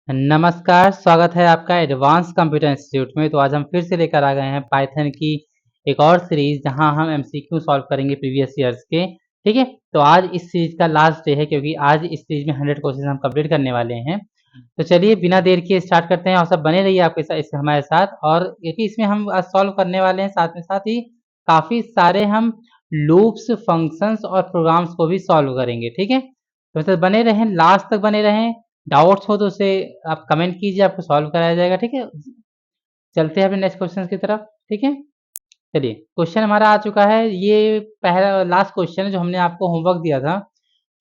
नमस्कार, स्वागत है आपका एडवांस कंप्यूटर इंस्टीट्यूट में। तो आज हम फिर से लेकर आ गए हैं पाइथन की एक और सीरीज़ जहां हम एमसीक्यू सॉल्व करेंगे प्रीवियस ईयर्स के, ठीक है? तो आज इस सीरीज़ का लास्ट डे है क्योंकि आज इस सीरीज़ में 100 क्वेश्चन हम कंप्लीट करने वाले हैं। तो चलिए बिना देर किए स्टार्ट करते हैं और सब बने रहिए आपके साथ हमारे साथ। और क्योंकि इसमें हम आज सॉल्व करने वाले हैं साथ में साथ ही काफ़ी सारे हम लूप्स, फंक्शंस और प्रोग्राम्स को भी सॉल्व करेंगे, ठीक है? तो बस बने रहें, लास्ट तक बने रहें। डाउट्स हो तो उसे आप कमेंट कीजिए, आपको सॉल्व कराया जाएगा, ठीक है? चलते हैं अपने नेक्स्ट क्वेश्चन की तरफ, ठीक है? चलिए, क्वेश्चन हमारा आ चुका है। ये पहला लास्ट क्वेश्चन है जो हमने आपको होमवर्क दिया था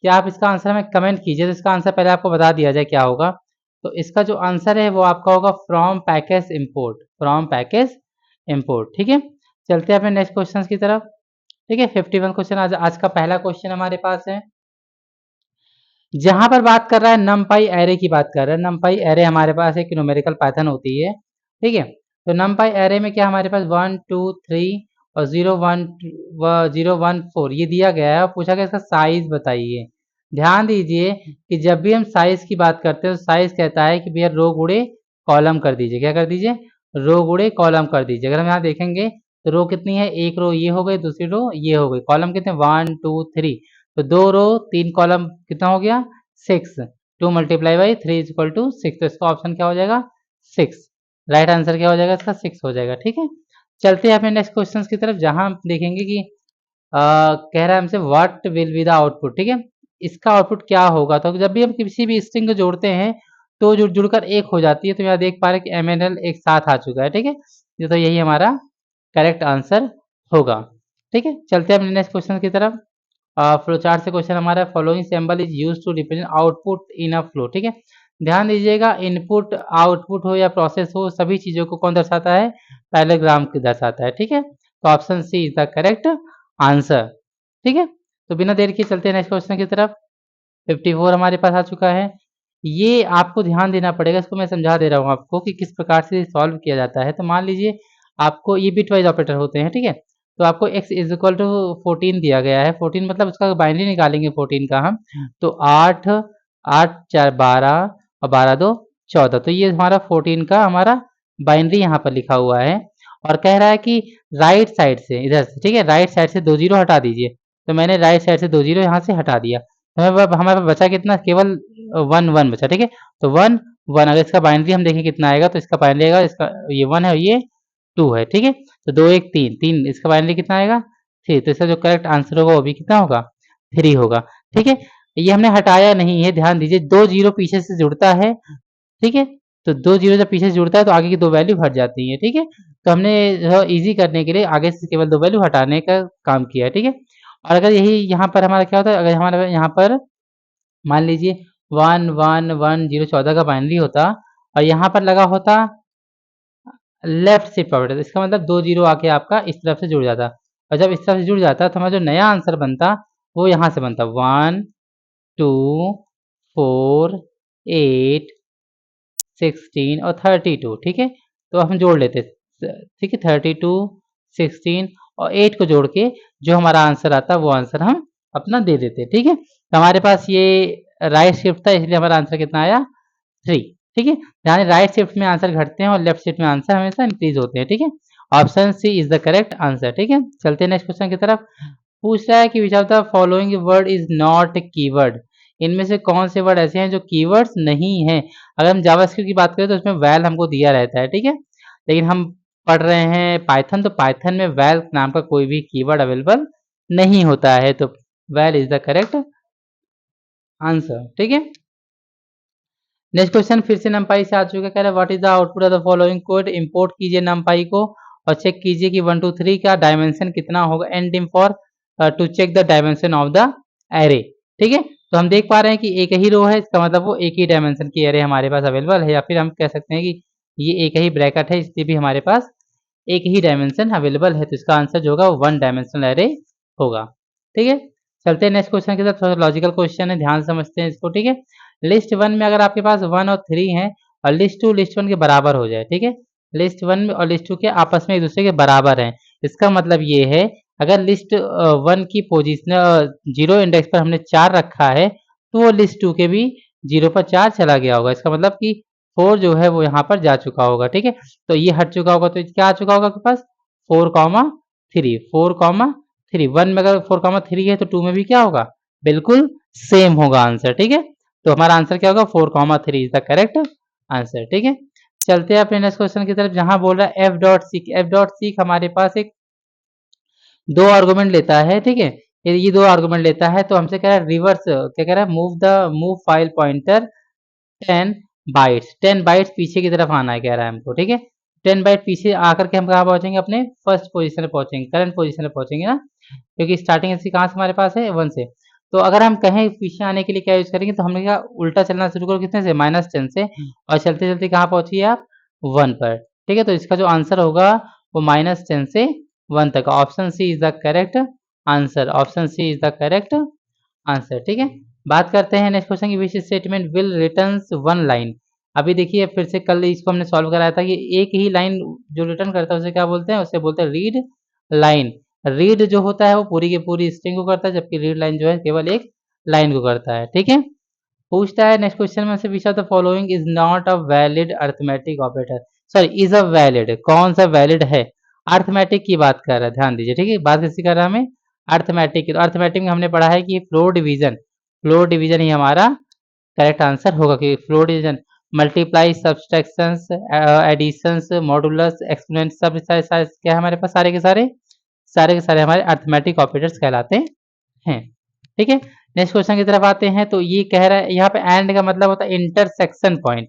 कि आप इसका आंसर हमें कमेंट कीजिए। तो इसका आंसर पहले आपको बता दिया जाए क्या होगा। तो इसका जो आंसर है वो आपका होगा from package import, from package import, ठीक है? चलते हैं अपने नेक्स्ट क्वेश्चन की तरफ, ठीक है? 51 क्वेश्चन आज का पहला क्वेश्चन हमारे पास है, जहां पर बात कर रहा है नमपाई एरे की बात कर रहा है। नमपाई एरे हमारे पास एक न्यूमेरिकल पैटर्न होती है, ठीक है? तो नमपाई एरे में क्या हमारे पास 1 2 3 और 0 1 ये दिया गया है और पूछा गया इसका साइज बताइए। ध्यान दीजिए कि जब भी हम साइज की बात करते हैं तो साइज कहता है कि भैया रो गुणे कॉलम कर दीजिए। क्या कर दीजिए? रो गुणे कॉलम कर दीजिए। अगर हम यहाँ देखेंगे तो रो कितनी है, एक रो ये हो गई, दूसरी रो ये हो गई। कॉलम कितने 1 2 3, तो 2 रो 3 कॉलम कितना हो गया 6। 2 multiply by 3 is equal to 6। तो इसका ऑप्शन क्या हो जाएगा 6। राइट आंसर क्या हो जाएगा इसका 6 हो जाएगा, ठीक है? चलते हैं अपने नेक्स्ट क्वेश्चन की तरफ जहां हम देखेंगे कि कह रहा है हमसे what will be the output, ठीक है? इसका आउटपुट क्या होगा। तो जब भी हम किसी भी स्ट्रिंग को जोड़ते हैं तो जुड़कर एक हो जाती है। तो यहाँ देख पा रहे हैं कि एम एक साथ आ चुका है, ठीक है? ये तो यही हमारा करेक्ट आंसर होगा, ठीक है? चलते हैं अपने नेक्स्ट क्वेश्चन की तरफ। फ्लो चार्ट से क्वेश्चन हमारा following symbol is use to represent output in a flow, ठीक है? ध्यान दीजिएगा इनपुट आउटपुट हो या प्रोसेस हो, सभी चीजों को कौन दर्शाता है, पैरेलग्राम के दर्शाता है, ठीक है? तो option C is the correct answer, ठीक है? तो बिना देर के चलते हैं नेक्स्ट क्वेश्चन की तरफ। 54 हमारे पास आ चुका है। ये आपको ध्यान देना पड़ेगा, इसको मैं समझा दे रहा हूँ आपको कि किस प्रकार से सॉल्व किया जाता है। तो मान लीजिए आपको ये बिट वाइज ऑपरेटर होते हैं, ठीक है? तो आपको x इज इक्वल टू 14 दिया गया है। 14 मतलब उसका बाइनरी निकालेंगे 14 का हम, तो 8 8 4 12 और 12 2 14। तो ये हमारा 14 का हमारा बाइनरी यहाँ पर लिखा हुआ है और कह रहा है कि राइट साइड से इधर से, ठीक है? राइट साइड से 2 जीरो हटा दीजिए। तो मैंने राइट साइड से 2 जीरो यहाँ से हटा दिया। तो हमारे पास बचा कितना, केवल 1 1 बचा, ठीक है? तो 1 1 अगर इसका बाइनरी हम देखें कितना आएगा तो इसका बाइनरी आएगा, इसका ये 1 है और ये 2 है, ठीक है? तो 2 1 3 3, इसका बाइनरी कितना आएगा 3। तो इसका जो करेक्ट आंसर होगा वो भी कितना होगा 3 होगा, ठीक है? ये हमने हटाया नहीं है, ध्यान दीजिए 2 जीरो पीछे से जुड़ता है, ठीक है? तो 2 जीरो जब पीछे से जुड़ता है तो आगे की 2 वैल्यू हट जाती है, ठीक है? तो हमने जो ईज़ी करने के लिए आगे से केवल 2 वैल्यू हटाने का काम किया है, ठीक है? और अगर यही यहाँ पर हमारा क्या होता है, अगर हमारा यहाँ पर मान लीजिए 1 1 1 0 14 का बाइनरी होता और यहाँ पर लगा होता लेफ्ट शिफ्ट ऑपरेटर, इसका मतलब 2 जीरो आके आपका इस तरफ से जुड़ जाता और जब इस तरफ से जुड़ जाता तो हमारा जो नया आंसर बनता वो यहाँ से बनता 1 2 4 8 16 और 32, ठीक है? तो हम जोड़ लेते, ठीक है? 32 16 और 8 को जोड़ के जो हमारा आंसर आता वो आंसर हम अपना दे देते, ठीक है? तो हमारे पास ये राइट शिफ्ट था इसलिए हमारा आंसर कितना आया 3, ठीक है? यानी राइट शिफ्ट में आंसर घटते हैं और लेफ्ट शिफ्ट में आंसर हमेशा इंक्रीज होते हैं, ठीक है? Option C is the correct answer, ठीक है? चलते हैं नेक्स्ट क्वेश्चन की तरफ। पूछ रहा है कि which of the following word is not keyword. इनमें से कौन से वर्ड ऐसे हैं जो कीवर्ड्स नहीं हैं। अगर हम जावास्क्रिप्ट की बात करें तो उसमें वैल हमको दिया रहता है, ठीक है? लेकिन हम पढ़ रहे हैं पाइथन, तो पाइथन में वैल नाम का कोई भी कीवर्ड अवेलेबल नहीं होता है। तो well is the correct answer, ठीक है? नेक्स्ट क्वेश्चन फिर से नमपाई से आ चुका है। कह रहा है what is the output of the following code. Import कीजिए नमपाई को और चेक कीजिए कि 1 2 3 का डायमेंशन कितना होगा। Ndim for to check the dimension of the array, ठीक है? तो हम देख पा रहे हैं कि एक ही रो है, इसका मतलब वो एक ही डायमेंशन की एरे हमारे पास अवेलेबल है, या फिर हम कह सकते हैं कि ये एक ही ब्रैकेट है इसलिए भी हमारे पास एक ही डायमेंशन अवेलेबल है। तो इसका आंसर जो होगा 1 डायमेंशनल एरे होगा, ठीक है? चलते हैं नेक्स्ट क्वेश्चन के साथ। थोड़ा लॉजिकल क्वेश्चन है, ध्यान समझते हैं इसको, ठीक है? लिस्ट 1 में अगर आपके पास 1 और 3 है और लिस्ट 2 लिस्ट 1 के बराबर हो जाए, ठीक है? लिस्ट 1 और लिस्ट 2 के आपस में एक दूसरे के बराबर हैं, इसका मतलब ये है अगर लिस्ट 1 की पोजीशन 0 इंडेक्स पर हमने 4 रखा है तो वो लिस्ट 2 के भी 0 पर 4 चला गया होगा। इसका मतलब कि 4 जो है वो यहाँ पर जा चुका होगा, ठीक है। तो ये हट चुका होगा, तो क्या आ चुका होगा आपके पास 4,3, 4,3। 1 में अगर 4,3 है तो 2 में भी क्या होगा, बिल्कुल सेम होगा आंसर, ठीक है। तो हमारा आंसर क्या होगा, 4,3 इज द करेक्ट आंसर, ठीक है। चलते हैं अपने नेक्स्ट क्वेश्चन की तरफ, जहां बोल रहा है F dot seek. F dot seek हमारे पास एक दो आर्गुमेंट लेता है, ठीक है। ये दो आर्गुमेंट लेता है, तो हमसे कह रहा है रिवर्स, क्या कह रहा है, move file pointer 10 bytes, 10 bytes पीछे की तरफ आना है कह रहा है हमको, ठीक है। 10 बाइट पीछे आकर के हम कहाँ पहुंचेंगे, अपने फर्स्ट पोजीशन पे पहुंचेंगे, करंट पोजीशन पे पहुंचेंगे ना, क्योंकि स्टार्टिंग ऐसी कहाँ से हमारे पास है, 1 से। तो अगर हम कहें पीछे आने के लिए क्या यूज करेंगे, तो हमने कहा उल्टा चलना शुरू करो, कितने से, -10 से, और चलते चलते कहाँ पहुंचिए आप, 1 पर, ठीक है। तो इसका जो आंसर होगा वो -10 से 1 तक, option C is the correct answer, option C is the correct answer, ठीक है। बात करते हैं नेक्स्ट क्वेश्चन की, which statement will returns one line. अभी देखिए फिर से कल इसको हमने सॉल्व कराया था कि एक ही लाइन जो रिटर्न करता है उसे क्या बोलते हैं, उसे बोलते हैं रीड लाइन। रीड जो होता है वो पूरी की पूरी स्ट्रिंग को करता है, जबकि रीड लाइन जो है केवल एक लाइन को करता है, ठीक है। पूछता है नेक्स्ट क्वेश्चन में से, विच of the following is not a valid arithmetic operator, sorry is a valid, कौन सा वैलिड है, अर्थमेटिक की बात कर रहा है, ध्यान दीजिए, ठीक है। बात किसकी कर रहा है, हमें अर्थमेटिक की। तो अर्थमेटिक में हमने पढ़ा है कि फ्लोर डिवीजन ही हमारा करेक्ट आंसर होगा, कि floor division, multiply, subtractions, additions, modulus, exponent, सब सारे क्या है हमारे पास, सारे के सारे हमारे अर्थमेटिक ऑपरेटर्स कहलाते हैं, ठीक है। नेक्स्ट क्वेश्चन की तरफ आते हैं, तो ये कह रहा है यहाँ पे एंड का मतलब होता है इंटरसेक्शन पॉइंट।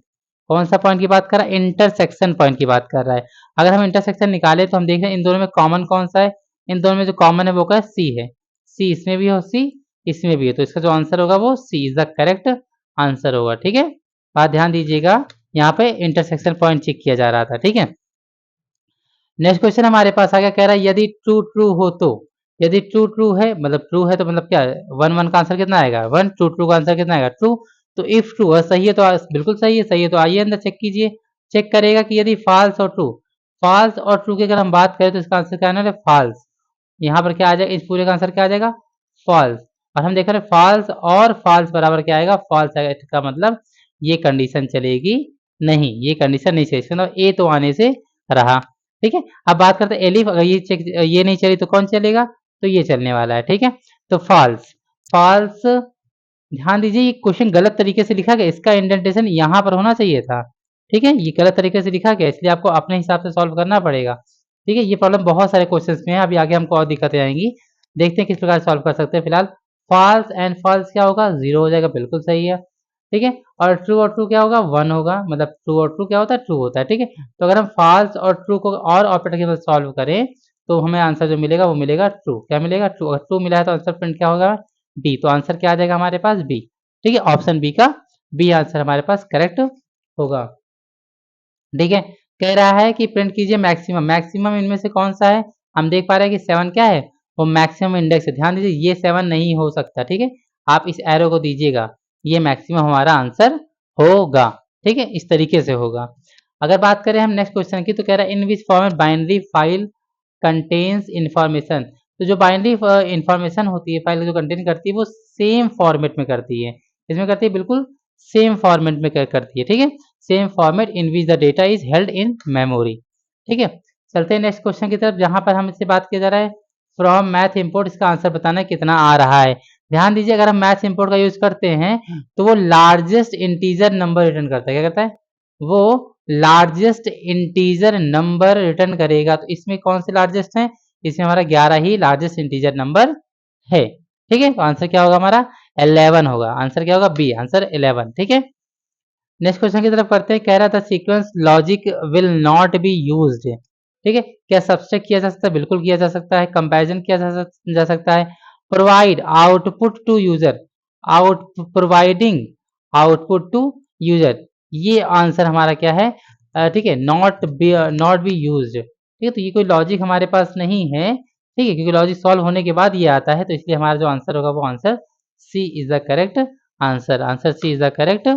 कौन सा पॉइंट की बात कर रहा है, इंटरसेक्शन पॉइंट की बात कर रहा है। अगर हम इंटरसेक्शन निकाले तो हम देख रहे हैं इन दोनों में कॉमन कौन सा है, इन दोनों में जो कॉमन है वो क्या है, सी है। सी इसमें भी हो, सी इसमें भी है, तो इसका जो आंसर होगा वो सी इज द करेक्ट आंसर होगा, ठीक है। बात ध्यान दीजिएगा, यहाँ पे इंटरसेक्शन पॉइंट चेक किया जा रहा था, ठीक है। नेक्स्ट क्वेश्चन हमारे पास आ गया, कह रहा है यदि ट्रू ट्रू हो तो, यदि ट्रू ट्रू है मतलब ट्रू है तो मतलब क्या है, 1 1 का आंसर कितना आएगा, 1, ट्रू ट्रू का आंसर कितना आएगा, ट्रू। तो इफ ट्रू है, सही है तो बिल्कुल सही है, सही है तो आइए अंदर चेक कीजिए। चेक करेगा कि यदि फॉल्स और ट्रू, फॉल्स और ट्रू की अगर हम बात करें तो इसका आंसर क्या आना है, फॉल्स। यहाँ पर क्या आ जाएगा, इस पूरे का आंसर क्या आ जाएगा, फॉल्स। और हम देख रहे हैं फॉल्स और फॉल्स बराबर क्या आएगा, फॉल्स आएगा, इसका मतलब ये कंडीशन चलेगी नहीं, ये कंडीशन नहीं चलेगी, इसका मतलब ए तो आने से रहा, ठीक है। अब बात करते हैं एलिफ, अगर ये नहीं चली तो कौन चलेगा, तो ये चलने वाला है, ठीक है। तो फॉल्स, फॉल्स, ध्यान दीजिए ये क्वेश्चन गलत तरीके से लिखा गया, इसका इंडेंटेशन यहाँ पर होना चाहिए था, ठीक है। ये गलत तरीके से लिखा गया, इसलिए आपको अपने हिसाब से सॉल्व करना पड़ेगा, ठीक है। ये प्रॉब्लम बहुत सारे क्वेश्चंस में है, अभी आगे हमको और दिक्कतें आएंगी, देखते हैं किस प्रकार सॉल्व कर सकते हैं। फिलहाल फॉल्स एंड फॉल्स क्या होगा, 0 हो जाएगा, बिल्कुल सही है, ठीक है। और ट्रू क्या होगा, 1 होगा, मतलब ट्रू और ट्रू क्या होता है, ट्रू होता है, ठीक है। तो अगर हम फॉल्स और ट्रू को और ऑपरेटर के साथ सॉल्व करें तो हमें आंसर जो मिलेगा वो मिलेगा ट्रू, क्या मिलेगा, ट्रू। अगर ट्रू मिला है तो आंसर प्रिंट क्या होगा, बी। तो आंसर क्या आ जाएगा हमारे पास, बी, ठीक है। ऑप्शन बी का बी आंसर हमारे पास करेक्ट होगा, ठीक है। कह रहा है कि प्रिंट कीजिए मैक्सिमम, मैक्सिमम इनमें से कौन सा है, हम देख पा रहे हैं कि 7 क्या है, वो मैक्सिमम इंडेक्स है। ध्यान दीजिए ये 7 नहीं हो सकता, ठीक है। आप इस एरो को दीजिएगा, ये मैक्सिमम हमारा आंसर होगा, ठीक है, इस तरीके से होगा। अगर बात करें हम नेक्स्ट क्वेश्चन की, तो कह रहा है in which format binary file contains information. तो जो बाइनरी इंफॉर्मेशन होती है, फाइल जो कंटेन करती है वो सेम फॉर्मेट में करती है, इसमें करती है बिल्कुल सेम फॉर्मेट में करती है, ठीक है। Same format in which the data is held in memory, ठीक है। चलते हैं नेक्स्ट क्वेश्चन की तरफ, जहां पर हम इससे बात किया जा रहा है फ्रॉम मैथ इंपोर्ट, इसका आंसर बताना है कितना आ रहा है। ध्यान दीजिए अगर हम मैथ इंपोर्ट का यूज करते हैं तो वो लार्जेस्ट इंटीजर नंबर रिटर्न करता है, क्या करता है, वो लार्जेस्ट इंटीजर नंबर रिटर्न करेगा। तो इसमें कौन से लार्जेस्ट है, इसमें हमारा 11 ही लार्जेस्ट इंटीजर नंबर है, ठीक है। तो आंसर क्या होगा हमारा 11 होगा, आंसर क्या होगा बी, आंसर 11, ठीक है। नेक्स्ट क्वेश्चन की तरफ करते हैं, कह रहा था sequence logic will not be used, ठीक है। क्या सब्सट्रैक्ट किया जा सकता है, बिल्कुल किया जा सकता है, कंपैरिजन किया जा सकता है, provide output to user, out providing output to user, ये आंसर हमारा क्या है, ठीक है, नॉट बी यूज्ड, ठीक है। तो ये कोई लॉजिक हमारे पास नहीं है, ठीक है, क्योंकि लॉजिक सॉल्व होने के बाद ये आता है, तो इसलिए हमारा जो आंसर होगा वो answer C is the correct answer, answer C is the correct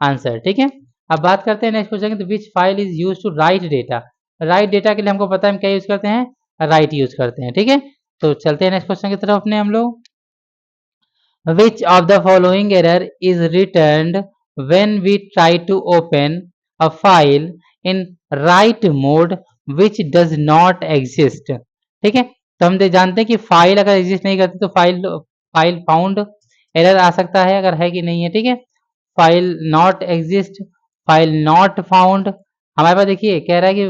answer, ठीक है। अब बात करते हैं नेक्स्ट क्वेश्चन की, which file is use to write data. Write data के लिए हमको पता है हम क्या यूज करते हैं, राइट यूज करते हैं, ठीक है। तो चलते हैं नेक्स्ट क्वेश्चन की तरफ अपने हम लोग, which of the following error is returned when we try to open a file in write mode which does not exist. ठीक है, तो हम जानते हैं कि फाइल अगर एग्जिस्ट नहीं करती तो फाइल फाइल फाउंड एरर आ सकता है, अगर है कि नहीं है। ठीक है, file not exist, file not found. हमारे पास देखिए कह रहा है कि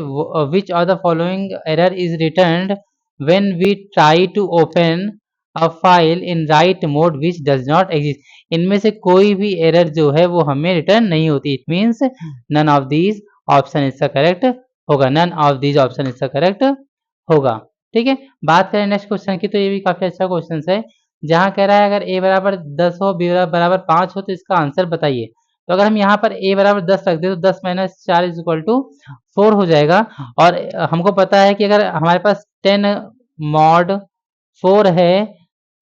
which of the following error is returned when we try to open a file in write mode which does not exist. इनमें से कोई भी एरर जो है वो हमें रिटर्न नहीं होती। It means none of these option इसका करेक्ट होगा, नन ऑफ दीज ऑप्शन इसका करेक्ट होगा। ठीक है, बात करें नेक्स्ट क्वेश्चन की, तो ये भी काफी अच्छा क्वेश्चन है। जहां कह रहा है अगर a बराबर 10 हो, b बराबर 5 हो, तो इसका आंसर बताइए। तो अगर हम यहाँ पर a बराबर 10 रख दे तो 10 माइनस 4 इज इक्वल टू 4 हो जाएगा। और हमको पता है कि अगर हमारे पास 10 मॉड 4 है,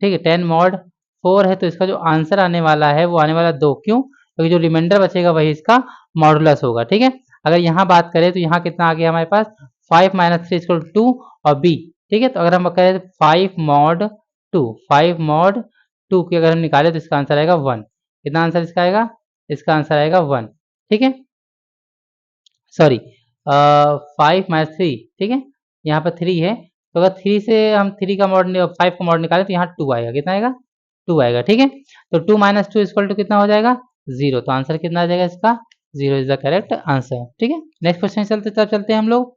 ठीक है, 10 मॉड 4 है, तो इसका जो आंसर आने वाला है वो आने वाला 2। क्यों? क्योंकि जो रिमाइंडर बचेगा वही इसका मॉडुलस होगा। ठीक है, अगर यहाँ बात करें तो यहाँ कितना आ गया हमारे पास 5 माइनस 3 इक्वल टू 2 और b। ठीक है, तो अगर हम करें 5 मॉड 2, 5 मॉड 2 की अगर हम निकाले तो इसका आंसर आएगा 1। कितना आंसर इसका आएगा? इसका आंसर आएगा 1। ठीक है, सॉरी 5 माइनस 3। ठीक है, यहाँ पर 3 है, तो अगर 3 से हम 3 का मॉड 5 का मॉड निकाले तो यहाँ 2 आएगा। कितना आएगा? 2 आएगा। ठीक है, तो 2 माइनस 2 इक्वल टू कितना हो जाएगा? 0। तो आंसर कितना आ जाएगा इसका? 0 इज द करेक्ट आंसर। ठीक है, नेक्स्ट क्वेश्चन चलते तब चलते हैं हम लोग।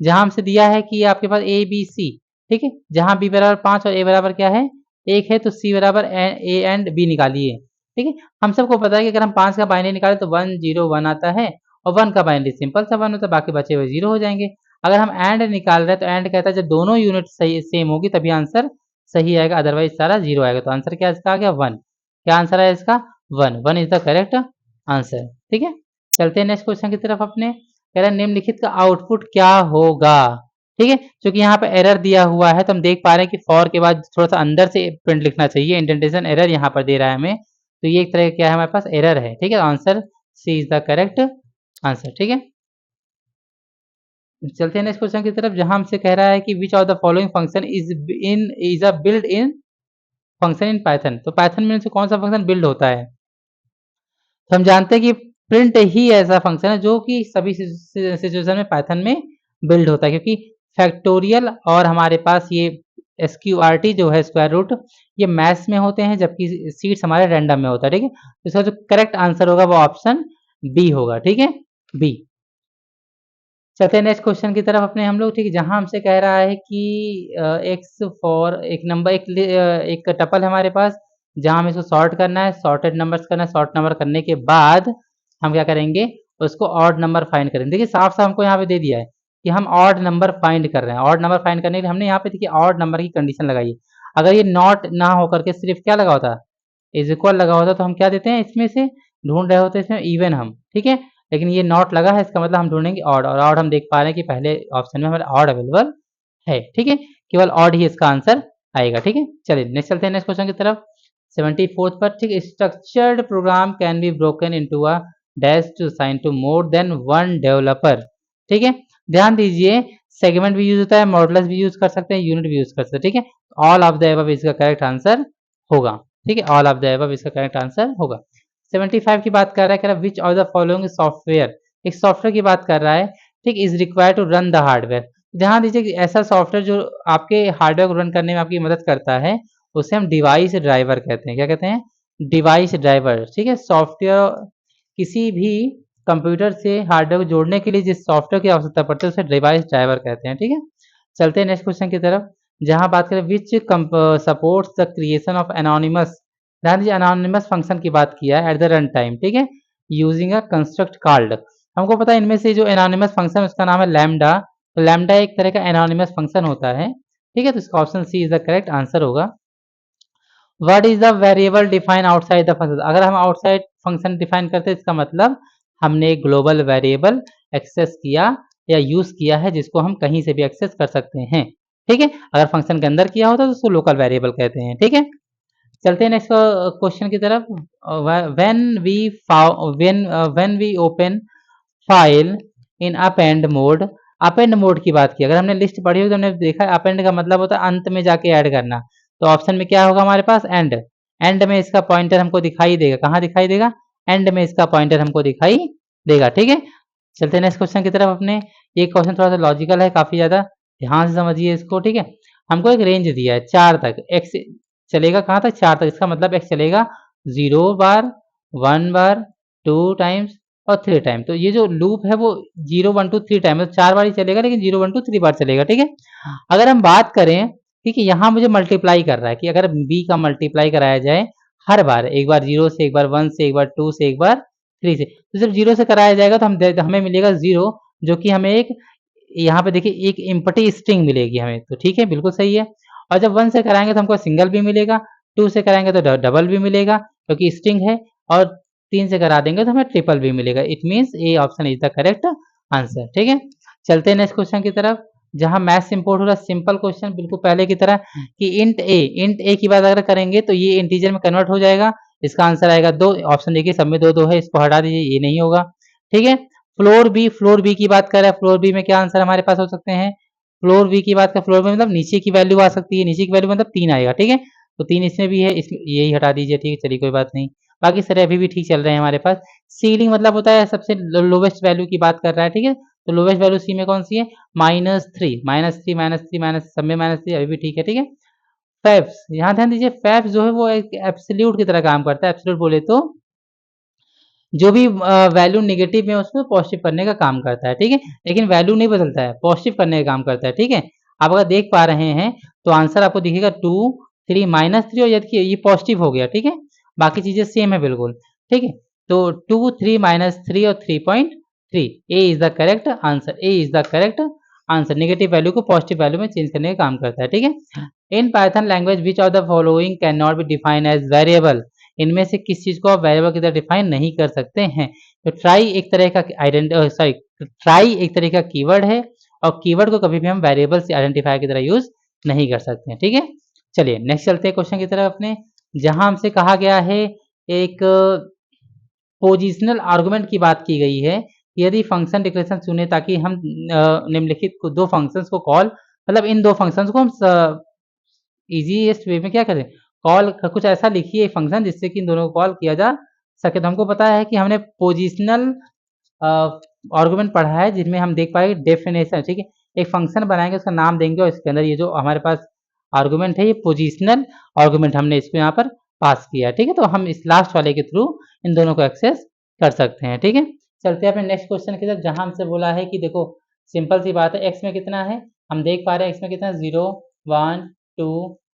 जहां हमसे दिया है कि आपके पास ए बी सी, ठीक है, जहां बी बराबर 5 और ए बराबर क्या है? 1 है, तो सी बराबर ए एंड बी निकालिए। ठीक है, हम सबको पता है कि अगर हम 5 का बाइनरी निकाले तो 1 0 1 आता है, और 1 का बाइनरी सिंपल सा 1 होता है, बाकी बचे हुए 0 हो जाएंगे। अगर हम एंड निकाल रहे हैं तो एंड कहता है जब दोनों यूनिट सही सेम होगी तभी आंसर सही आएगा, अदरवाइज सारा 0 आएगा। तो आंसर क्या इसका आ गया? 1। क्या आंसर है इसका? 1। 1 इज द करेक्ट आंसर। ठीक है, चलते हैं नेक्स्ट क्वेश्चन की तरफ अपने। कह रहा है निम्नलिखित का आउटपुट क्या होगा। ठीक है, क्योंकि यहाँ पे एरर दिया हुआ है तो हम देख पा रहे हैं कि फॉर के बाद थोड़ा सा अंदर से प्रिंट लिखना चाहिए, इंडेंटेशन एरर यहाँ पर दे रहा है हमें, तो ये एक तरह का क्या है हमारे पास एरर है। ठीक है, answer C is the correct answer. ठीक है, चलते हैं नेक्स्ट क्वेश्चन की तरफ, जहां हमसे कह रहा है कि which of the following function is a build in function in Python. तो पाइथन में से कौन सा फंक्शन बिल्ड होता है? तो हम जानते हैं कि प्रिंट ही ऐसा फंक्शन है जो कि सभी सिचुएशन में पाइथन में बिल्ड होता है, क्योंकि फैक्टोरियल और हमारे पास ये एसक्यूआरटी जो है स्क्वायर रूट, ये मैथ्स में होते हैं, जबकि सीट्स हमारे रैंडम में होता है। ठीक है, तो इसका जो करेक्ट आंसर होगा वो ऑप्शन बी होगा। ठीक है, बी। चलते हैं नेक्स्ट क्वेश्चन की तरफ अपने हम लोग। ठीक है, जहां हमसे कह रहा है कि एक्स फॉर एक नंबर एक टपल है हमारे पास, जहां हमें इसको सॉर्ट करना है, सॉर्टेड नंबर्स करना है। सॉर्ट नंबर करने के बाद हम क्या करेंगे? उसको ऑड नंबर फाइंड करेंगे। देखिए साफ साफ हमको यहाँ पे दे दिया है कि हम ऑड नंबर फाइंड कर रहे हैं। ऑड नंबर फाइंड करने के लिए हमने यहाँ पे देखिए ऑड नंबर की कंडीशन लगाई है। अगर ये नॉट ना होकर के सिर्फ क्या लगा होता, इज इक्वल लगा होता, तो हम क्या देते हैं इसमें से ढूंढ रहे होते इसमें इवन हम। ठीक है, लेकिन ये नॉट लगा है, इसका मतलब हम ढूंढेंगे ऑड, और ऑड हम देख पा रहे हैं कि पहले ऑप्शन में हमारा ऑड अवेलेबल है। ठीक है, केवल ऑड ही इसका आंसर आएगा। ठीक है, चलिए नेक्स्ट चलते हैं नेक्स्ट क्वेश्चन की तरफ। 74 पर, ठीक, structured program can be broken into a dash to sign to more than one developer. ठीक है, ध्यान दीजिए सेगमेंट भी यूज होता है, मॉडुलस भी यूज कर सकते हैं, यूनिट भी यूज कर सकते हैं। ठीक है, ऑल ऑफ द अबव इसका करेक्ट आंसर होगा। ठीक है, ऑल ऑफ द अबव इसका करेक्ट आंसर होगा। 75 की बात कर रहा है, कह रहा है which of the following software, एक सॉफ्टवेयर की बात कर रहा है, ठीक, is required to run the hardware. ध्यान दीजिए कि ऐसा सॉफ्टवेयर जो आपके हार्डवेयर को रन करने में आपकी मदद करता है उसे हम डिवाइस ड्राइवर कहते हैं। क्या कहते हैं? Device driver. ठीक है, सॉफ्टवेयर किसी भी कंप्यूटर से हार्डवेयर को जोड़ने के लिए जिस सॉफ्टवेयर की आवश्यकता पड़ती है उसे डिवाइस ड्राइवर कहते हैं। ठीक है, चलते हैं नेक्स्ट क्वेश्चन की तरफ, जहां बात करें which supports the creation of anonymous. ध्यान दीजिए एनोनिमस फंक्शन की बात किया है एट द रन टाइम। ठीक है, यूजिंग अ कंस्ट्रक्ट कॉल्ड। हमको पता है इनमें से जो एनोनिमस फंक्शन उसका नाम है लैम्डा। तो लैम्डा एक तरह का एनोनिमस फंक्शन होता है। ठीक है, तो इसका option C is the correct answer होगा। What is the variable define outside the function. अगर हम आउटसाइड फंक्शन डिफाइन करते हैं इसका मतलब हमने एक ग्लोबल वेरिएबल एक्सेस किया या यूज किया है, जिसको हम कहीं से भी एक्सेस कर सकते हैं। ठीक है, अगर फंक्शन के अंदर किया होता तो उसको लोकल वेरिएबल कहते हैं। ठीक है, चलते हैं नेक्स्ट क्वेश्चन की तरफ। When we when we open file in append mode. Append mode की बात की, अगर हमने लिस्ट पढ़ी हो तो हमने देखा अपेंड का मतलब होता है अंत में जाके ऐड करना। तो ऑप्शन में क्या होगा हमारे पास? एंड। एंड में इसका पॉइंटर हमको दिखाई देगा। कहाँ दिखाई देगा? एंड में इसका पॉइंटर हमको दिखाई देगा। ठीक है, चलते हैं नेक्स्ट क्वेश्चन की तरफ अपने। ये क्वेश्चन थोड़ा सा लॉजिकल है काफी ज्यादा, ध्यान से समझिए इसको, ठीक है। हमको एक रेंज दिया है 4 तक, एक्स चलेगा कहाँ तक, 4 तक। इसका मतलब एक्स चलेगा 0 बार, 1 बार, 2 टाइम्स और 3 टाइम। तो ये जो लूप है वो 0 1 2 3 टाइम, मतलब 4 बार ही चलेगा, लेकिन 0 1 2 3 बार चलेगा, ठीक है। अगर हम बात करें, ठीक है, यहाँ मुझे मल्टीप्लाई कर रहा है कि अगर बी का मल्टीप्लाई कराया जाए हर बार, एक बार 0 से, एक बार 1 से, एक बार 2 से, एक बार 3 से, तो जब 0 से कराया जाएगा तो हमें मिलेगा 0, जो कि हमें एक, यहाँ पे देखिए एक एम्प्टी स्ट्रिंग मिलेगी हमें, तो ठीक है, बिल्कुल सही है। और जब 1 से कराएंगे तो हमको सिंगल भी मिलेगा, 2 से कराएंगे तो डबल भी मिलेगा क्योंकि स्ट्रिंग है, और 3 से करा देंगे तो हमें ट्रिपल भी मिलेगा। It means A option is the correct answer, ठीक है। चलते हैं नेक्स्ट क्वेश्चन की तरफ, जहां मैथ्स इंपोर्ट हो रहा है, सिंपल क्वेश्चन बिल्कुल पहले की तरह कि इंट ए की बात अगर करेंगे तो ये इंटीजर में कन्वर्ट हो जाएगा। इसका आंसर आएगा 2। ऑप्शन देखिए सब में 2 2 है, इसको हटा दीजिए, ये नहीं होगा, ठीक है। फ्लोर बी की बात कर रहा है, फ्लोर बी में क्या आंसर हमारे पास हो सकते हैं। फ्लोर बी की बात कर, फ्लोर बी मतलब नीचे की वैल्यू आ सकती है, नीचे की वैल्यू मतलब 3 आएगा, ठीक है। तो 3 इसमें भी है, इसमें यही हटा दीजिए, ठीक है, चलिए कोई बात नहीं। बाकी सारे अभी भी ठीक चल रहे हैं हमारे पास। सीलिंग मतलब होता है सबसे लोवेस्ट वैल्यू की बात कर रहा है, ठीक है। तो लोवेस्ट वैल्यू सी में कौन सी है, -3, -3, -3, माइनस, सब में -3 अभी भी ठीक है, ठीक है। फैब्स, यहाँ ध्यान दीजिए, फैब्स जो है वो एक एब्सोल्यूट की तरह काम करता है। एब्सोल्यूट बोले तो जो भी वैल्यू नेगेटिव में उसको पॉजिटिव करने का काम करता है, ठीक है। लेकिन वैल्यू नहीं बदलता है, पॉजिटिव करने का काम करता है, ठीक है। आप अगर देख पा रहे हैं तो आंसर आपको दिखेगा 2 3 -3, और ये देखिए ये पॉजिटिव हो गया, ठीक है। बाकी चीजें सेम है बिल्कुल, ठीक है। तो 2 3 -3 और 3.3, A is the correct answer, A is the correct answer. Negative value को पॉजिटिव वैल्यू में चेंज करने का काम करता है, ठीक है। In Python language which of the following can not be defined as variable, इनमें से किस चीज को आप वेरिएबल की तरह डिफाइन नहीं कर सकते हैं। तो ट्राई एक तरह का ट्राई एक तरह का कीवर्ड है, और कीवर्ड को कभी भी हम वेरिएबल से आइडेंटिफायर की तरह यूज नहीं कर सकते हैं, ठीक है। चलिए नेक्स्ट चलते हैं क्वेश्चन की तरफ अपने, जहां हमसे कहा गया है एक पोजिशनल आर्गुमेंट की बात की गई है। यदि फंक्शन डिक्लेरेशन चुने ताकि हम निम्नलिखित को दो फंक्शंस को कॉल, मतलब इन दो फंक्शंस को हम इजीएस्ट वे में क्या करें, कॉल कुछ ऐसा लिखिए फंक्शन जिससे कि इन दोनों को कॉल किया जा सके। तो हमको पता है कि हमने पोजिशनल आर्गुमेंट पढ़ा है, जिनमें हम देख पाएंगे डेफिनेशन, ठीक है। एक फंक्शन बनाएंगे, उसका नाम देंगे, और इसके अंदर ये जो हमारे पास आर्गुमेंट है ये पोजिशनल आर्गुमेंट हमने इसको यहाँ पर पास किया, ठीक है। तो हम इस लास्ट वाले के थ्रू इन दोनों को एक्सेस कर सकते हैं, ठीक है। चलते हैं अपने नेक्स्ट क्वेश्चन की तरफ, जहां हमसे बोला है कि देखो सिंपल सी बात है, एक्स में कितना है, हम देख पा रहे हैं एक्स में कितना, 0 1 2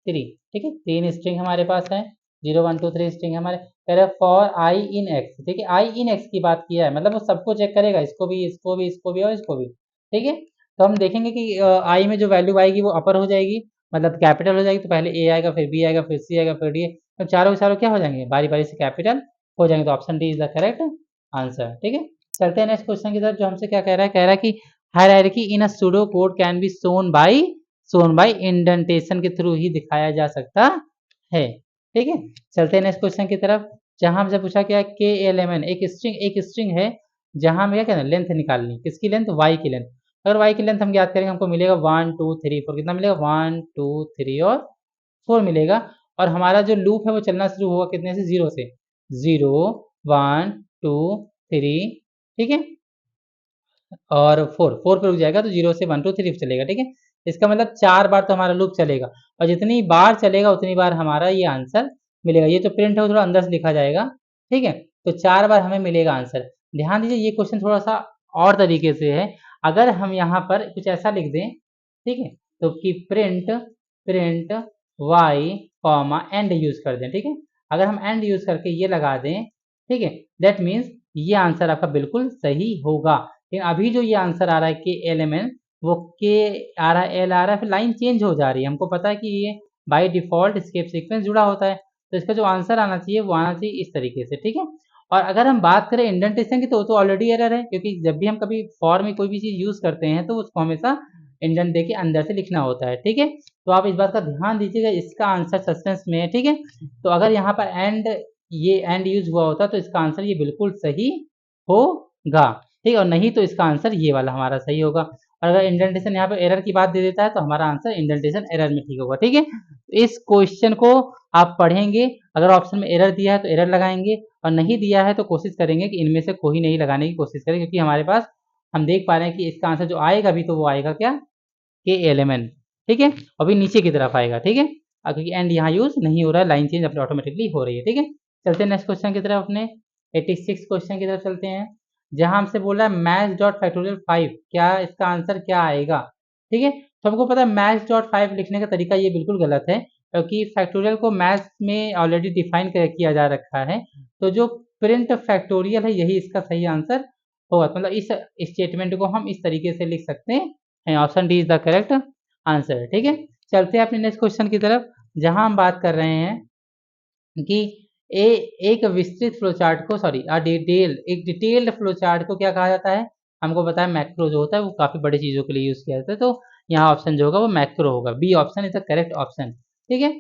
3, ठीक है। 3 स्ट्रिंग हमारे पास है, 0 1 2 3 स्ट्रिंग हमारे, कह रहे फॉर आई इन एक्स, ठीक है। आई इन एक्स की बात किया है, मतलब वो सबको चेक करेगा, इसको भी, इसको भी, इसको भी और इसको भी, ठीक है। तो हम देखेंगे कि आई में जो वैल्यू आएगी वो अपर हो जाएगी, मतलब कैपिटल हो जाएगी। तो पहले ए आएगा, फिर बी आएगा, फिर सी आएगा, फिर डी। तो चारों के चारों क्या हो जाएंगे, बारी बारी से कैपिटल हो जाएंगे। तो option D is the correct answer, ठीक है। चलते हैं नेक्स्ट क्वेश्चन की तरफ, जो हमसे क्या कह रहा है, कह रहा है कि hierarchy in a pseudo code can be shown by indentation के थ्रू ही दिखाया जा सकता है, ठीक है। चलते हैं नेक्स्ट क्वेश्चन की तरफ, जहां हमसे पूछा क्या, के एल एम एन एक स्ट्रिंग है, जहां हमें क्या कहना है, लेंथ निकालनी, किसकी लेंथ, वाई की लेंथ। अगर वाई की लेंथ हम ज्ञात करेंगे, हमको मिलेगा 1 2 3 4, कितना मिलेगा, 1 2 3 और 4 मिलेगा। और हमारा जो लूप है वो चलना शुरू होगा कितने से, 0 से, 0 1 2 3, ठीक है, और 4 पे रुक जाएगा, तो 0 से 1 2 3 चलेगा, ठीक है। इसका मतलब 4 बार तो हमारा लूप चलेगा, और जितनी बार चलेगा उतनी बार हमारा ये आंसर मिलेगा। ये तो प्रिंट है वो थोड़ा अंदर से लिखा जाएगा, ठीक है। तो 4 बार हमें मिलेगा आंसर। ध्यान दीजिए ये क्वेश्चन थोड़ा सा और तरीके से है। अगर हम यहाँ पर कुछ ऐसा लिख दें, ठीक है, तो कि print print Y comma end use कर दें, ठीक है। अगर हम एंड यूज करके ये लगा दें, ठीक है, दैट मीन्स ये आंसर आपका बिल्कुल सही होगा। लेकिन अभी जो ये आंसर आ रहा है के एल एम एन, वो के आ रहा है, एल आ रहा है, फिर लाइन चेंज हो जा रही है। हमको पता है कि ये बाय डिफॉल्ट स्केप सीक्वेंस जुड़ा होता है, तो इसका जो आंसर आना चाहिए वो आना चाहिए इस तरीके से, ठीक है। और अगर हम बात करें इंडेंटेशन की, तो ऑलरेडी एरर है, क्योंकि जब भी हम कभी फॉर में कोई भी चीज यूज करते हैं तो उसको हमेशा इंडेंट देके अंदर से लिखना होता है, ठीक है। तो आप इस बात का ध्यान दीजिएगा, इसका आंसर सस्पेंस में है, ठीक है। तो अगर यहाँ पर ये एंड यूज हुआ होता तो इसका आंसर ये बिल्कुल सही होगा, ठीक है। और नहीं तो इसका आंसर ये वाला हमारा सही होगा। और अगर इंडेंटेशन यहाँ पे एरर की बात दे देता है तो हमारा आंसर इंडेंटेशन एरर में ठीक होगा, ठीक है। इस क्वेश्चन को आप पढ़ेंगे, अगर ऑप्शन में एरर दिया है तो एरर लगाएंगे, और नहीं दिया है तो कोशिश करेंगे कि इनमें से कोई नहीं लगाने की कोशिश करें, क्योंकि हमारे पास हम देख पा रहे हैं कि इसका आंसर जो आएगा अभी तो वो आएगा क्या, के एलिमेंट, ठीक है। अभी नीचे की तरफ आएगा, ठीक है, क्योंकि एंड यहाँ यूज नहीं हो रहा है, लाइन चेंज अपने ऑटोमेटिकली हो रही है, ठीक है। चलते हैं नेक्स्ट क्वेश्चन की तरफ, अपने 86 क्वेश्चन की तरफ चलते हैं, जहां हमसे बोल रहा है मैथ्स डॉट फैक्टोरियल 5, क्या इसका आंसर क्या आएगा, ठीक है। तो हमको पता है मैथ्स डॉट 5 लिखने का तरीका ये बिल्कुल गलत है, क्योंकि फैक्टोरियल को मैथ्स में ऑलरेडी डिफाइन किया जा रखा है, तो जो प्रिंट फैक्टोरियल है यही इसका सही आंसर होगा, मतलब इस स्टेटमेंट को हम इस तरीके से लिख सकते हैं, option D is the correct answer, ठीक है। चलते हैं अपने नेक्स्ट क्वेश्चन की तरफ, जहां हम बात कर रहे हैं कि ए एक विस्तृत फ्लोचार्ट को, सॉरी एक डिटेल्ड फ्लोचार्ट को क्या कहा जाता है, हमको पता है मैक्रो जो होता है वो काफी बड़ी चीजों के लिए यूज किया जाता है, तो यहाँ ऑप्शन जो होगा वो मैक्रो होगा, B option is the correct option, ठीक है।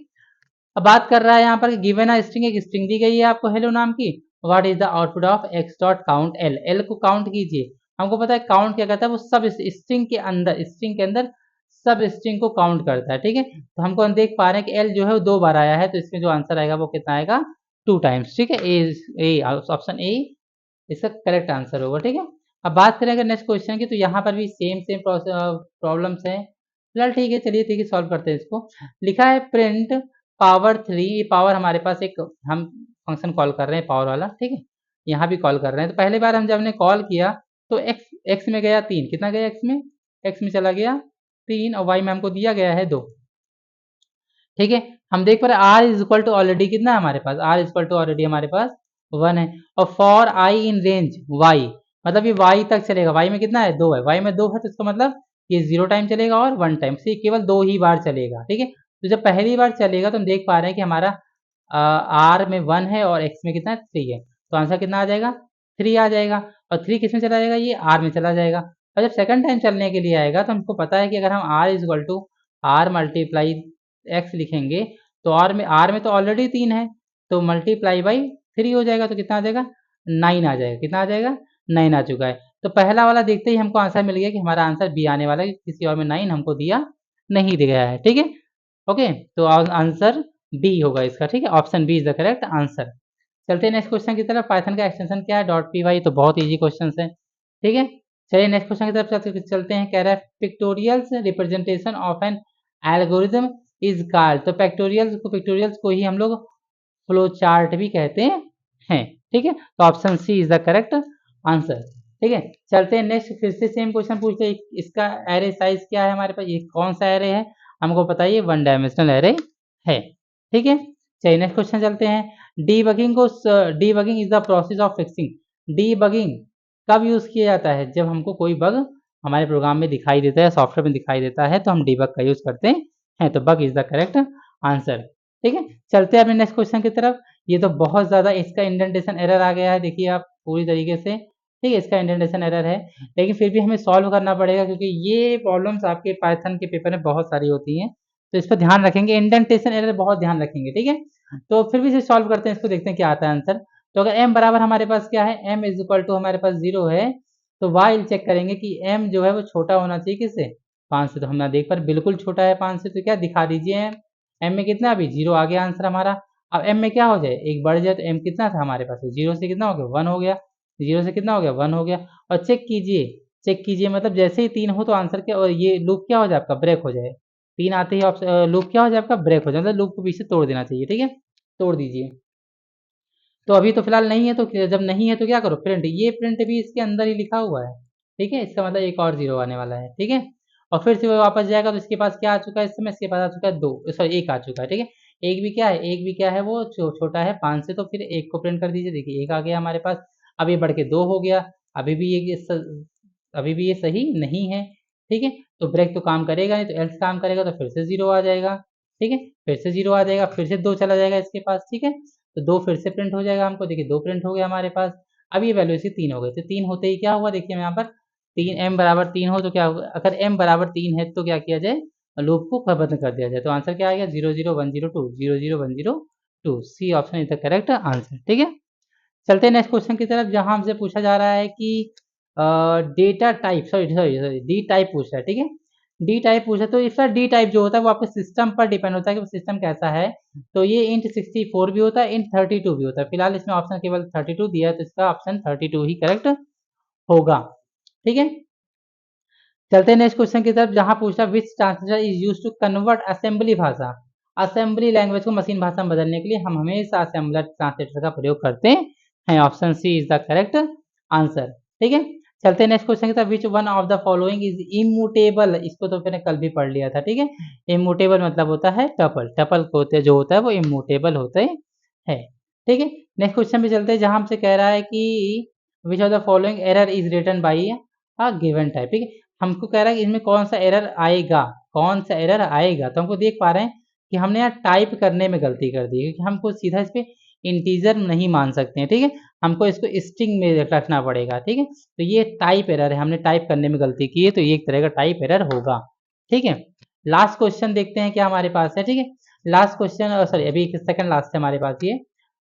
अब बात कर रहा है यहाँ पर गिवन अ स्ट्रिंग, एक स्ट्रिंग दी गई है आपको हेलो नाम की, what is the output of X dot count L, L को काउंट कीजिए, हमको पता है काउंट क्या करता है, वो सब स्ट्रिंग के अंदर सब स्ट्रिंग को काउंट करता है, ठीक है। तो हमको हम देख पा रहे हैं कि एल जो है वो 2 बार आया है, तो इसमें जो आंसर आएगा वो कितना आएगा, 2 टाइम्स, ठीक है, ए ऑप्शन ए इसका करेक्ट आंसर होगा, ठीक है। अब बात करें अगर नेक्स्ट क्वेश्चन की, तो यहाँ पर भी सेम प्रॉब्लम्स हैं, फिलहाल ठीक है, चलिए ठीक है, सॉल्व करते हैं इसको। लिखा है प्रिंट पावर 3, ये पावर हमारे पास एक हम फंक्शन कॉल कर रहे हैं पावर वाला, ठीक है, यहाँ भी कॉल कर रहे हैं, तो पहली बार हम जब हमने कॉल किया तो एक्स में गया 3, कितना गया एक्स में चला गया 3, और वाई में हमको दिया गया है 2, ठीक है। हम देख पा रहे R is equal to already कितना है हमारे पास, R is equal to already हमारे पास 1 है, और for I in range Y, मतलब ये वाई तक चलेगा, वाई में कितना है 2 है, वाई में 2 है, तो इसका मतलब ये 0 टाइम चलेगा और 1 टाइम, से केवल 2 ही बार चलेगा, ठीक है। तो जब पहली बार चलेगा तो हम देख पा रहे हैं कि हमारा आर में 1 है और एक्स में कितना है 3 है, तो आंसर कितना आ जाएगा 3 आ जाएगा, और 3 किस में चला जाएगा, ये आर में चला जाएगा, और जब सेकंड टाइम चलने के लिए आएगा तो हमको पता है कि अगर हम R is equal to R multiply X लिखेंगे, तो आर में तो ऑलरेडी 3 है, तो मल्टीप्लाई बाई 3 हो जाएगा, तो कितना आ जाएगा 9 आ जाएगा, कितना आ जाएगा 9 आ चुका है। तो पहला वाला देखते ही हमको आंसर मिल गया कि हमारा आंसर बी आने वाला है, किसी और में 9 हमको दिया नहीं दिया गया है, ठीक है। ओके, तो आंसर बी होगा इसका, ठीक है, option B is the correct answer. चलते हैं नेक्स्ट क्वेश्चन की तरफ, पाइथन का एक्सटेंशन क्या है, डॉट पी वाई, तो बहुत ईजी क्वेश्चन है, ठीक है। चलिए नेक्स्ट क्वेश्चन की तरफ चलते हैं, कह रहा है pictorials representation of an algorithm is called, तो पिक्टोरियल्स को ही हम लोग फ्लो चार्ट भी कहते हैं, ठीक है, तो option C is the correct answer, ठीक है। चलते हैं नेक्स्ट, फिर से सेम क्वेश्चन पूछते हैं, इसका एरे साइज क्या है हमारे पास, ये कौन सा एरे है, हमको बताइए, 1 डायमेंशनल एरे है, ठीक है। चलिए नेक्स्ट क्वेश्चन चलते हैं, debugging is the process of fixing, debugging कब यूज किया जाता है, जब हमको कोई बग हमारे प्रोग्राम में दिखाई देता है, सॉफ्टवेयर में दिखाई देता है, तो हम डीबग का यूज करते हैं, तो bug is the correct answer, ठीक है। चलते हैं अपने नेक्स्ट क्वेश्चन की तरफ, ये तो बहुत ज्यादा इसका इंडेंटेशन एरर आ गया है, देखिए आप पूरी तरीके से, ठीक है, इसका इंडेंटेशन एरर है, लेकिन फिर भी हमें सॉल्व करना पड़ेगा, क्योंकि ये प्रॉब्लम्स आपके पाइथन के पेपर में बहुत सारी होती हैं, तो इस पर ध्यान रखेंगे, इंडेंटेशन एरर बहुत ध्यान रखेंगे, ठीक है। तो फिर भी इसे सॉल्व करते हैं, इसको देखते हैं क्या आता है आंसर। तो अगर m बराबर हमारे पास क्या है, m इज इक्वल टू हमारे पास 0 है, तो वाइल चेक करेंगे कि m जो है वो छोटा होना चाहिए किससे, 5 से, तो हम ना देख पर बिल्कुल छोटा है 5 से, तो क्या दिखा दीजिए m में कितना, अभी 0 आ गया आंसर हमारा। अब m में क्या हो जाए, एक बढ़ जाए, तो m कितना था हमारे पास, 0 से कितना हो गया 1 हो गया, 0 से कितना हो गया 1 हो गया, और चेक कीजिए, मतलब जैसे ही 3 हो तो आंसर क्या, और ये लूप क्या हो जाए आपका, ब्रेक हो जाए, 3 आते ही लूप क्या हो जाए आपका, ब्रेक हो जाए, मतलब लूप को पीछे तोड़ देना चाहिए, ठीक है, तोड़ दीजिए। तो अभी तो फिलहाल नहीं है, तो जब नहीं है तो क्या करो, प्रिंट, ये प्रिंट भी इसके अंदर ही लिखा हुआ है, ठीक है, इसका मतलब एक और 0 आने वाला है, ठीक है। और फिर से वो वापस जाएगा, तो इसके पास क्या आ चुका है, इस समय इसके पास आ चुका है 2, सॉरी 1 आ चुका है, ठीक है। एक भी क्या है वो छोटा है 5 से, तो फिर 1 को प्रिंट कर दीजिए, देखिए 1 आ गया हमारे पास, अब ये बढ़ के 2 हो गया, अभी भी अभी भी ये सही नहीं है, ठीक है, तो ब्रेक तो काम करेगा नहीं, तो एल्स काम करेगा, तो फिर से 0 आ जाएगा, ठीक है, फिर से 0 आ जाएगा, फिर से 2 चला जाएगा इसके पास, ठीक है, तो 2 फिर से प्रिंट हो जाएगा हमको, देखिए 2 प्रिंट हो गया हमारे पास, अब ये वैल्यू इसकी 3 हो गई, तो 3 होते ही क्या हुआ, देखिए यहाँ पर 3 m बराबर 3 हो तो क्या होगा, अगर m बराबर 3 है तो क्या किया जाए, लूप को बंद कर दिया जाए, तो आंसर क्या आएगा 00102, 00102, C option is the correct answer, ठीक है। चलते हैं नेक्स्ट क्वेश्चन की तरफ, जहां हमसे पूछा जा रहा है कि data type, sorry D type पूछ रहा है, ठीक है, डी टाइप पूछा, तो इसका डी टाइप जो होता है वो आपके सिस्टम पर डिपेंड होता है कि वो सिस्टम कैसा है, तो ये इंट 64 भी होता है, इंट 32 भी होता है, फिलहाल इसमें ऑप्शन केवल 32 दिया है, तो इसका ऑप्शन 32 ही करेक्ट होगा, ठीक है, चलते हैं नेक्स्ट क्वेश्चन की तरफ, जहां पूछा which translator is use to convert assembly भाषा, असेंबली लैंग्वेज को मशीन भाषा में बदलने के लिए हम हमेशा असेंबलर ट्रांसलेटर का प्रयोग करते हैं। Option C is the correct answer. ठीक है, चलते हैं नेक्स्ट क्वेश्चन की तरफ, which one of the following is immutable, इसको तो मैंने कल भी पढ़ लिया था। ठीक है, इमूटेबल मतलब होता है टपल, टपल होते जो होता है वो इमूटेबल होते हैं। ठीक है, नेक्स्ट क्वेश्चन पे चलते हैं, जहां हमसे कह रहा है कि which of the following error is returned by a given type. ठीक है, हमको कह रहा है कि इसमें कौन सा एरर आएगा, कौन सा एरर आएगा, तो हमको देख पा रहे हैं कि हमने यहाँ टाइप करने में गलती कर दी है, क्योंकि हमको सीधा इस पे इंटीजर नहीं मान सकते हैं। ठीक है, हमको इसको स्ट्रिंग में रखना पड़ेगा। ठीक है, तो ये टाइप एरर है, हमने टाइप करने में गलती की है, तो ये एक तरह का टाइप एरर होगा। ठीक है, लास्ट क्वेश्चन देखते हैं क्या हमारे पास है। ठीक है, लास्ट क्वेश्चन, सॉरी अभी सेकंड लास्ट है हमारे पास ये,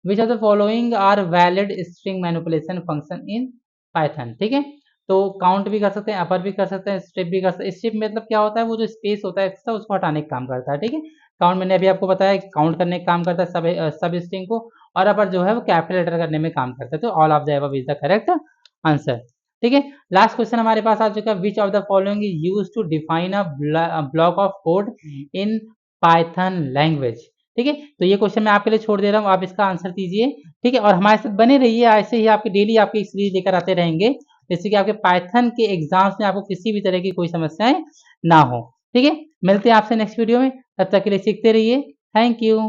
which of the following are valid string manipulation function in Python. ठीक है, तो काउंट भी कर सकते हैं, अपर भी कर सकते हैं, स्ट्रिप भी कर सकते हैं। स्ट्रिप मतलब क्या होता है, वो जो स्पेस होता है एक्स्ट्रा उसको हटाने का काम करता है। ठीक है, काउंट मैंने अभी आपको बताया कि काउंट करने का काम करता है सब स्ट्रिंग को, और अपर जो है वो कैपिटल लेटर करने में काम करता है। तो all of the above is the correct answer. ठीक है, लास्ट क्वेश्चन हमारे पास आ चुका है, which of the following is used to define a block of code in Python language. ठीक है, तो ये क्वेश्चन मैं आपके लिए छोड़ दे रहा हूँ, आप इसका आंसर दीजिए। ठीक है, और हमारे साथ बने रहिए, ऐसे ही आपके डेली आपकी सीरीज लेकर आते रहेंगे, जिससे कि आपके पाइथन के एग्जाम्स में आपको किसी भी तरह की कोई समस्याएं ना हो। ठीक है, मिलते हैं आपसे नेक्स्ट वीडियो में, तब तक के लिए सीखते रहिए। Thank you.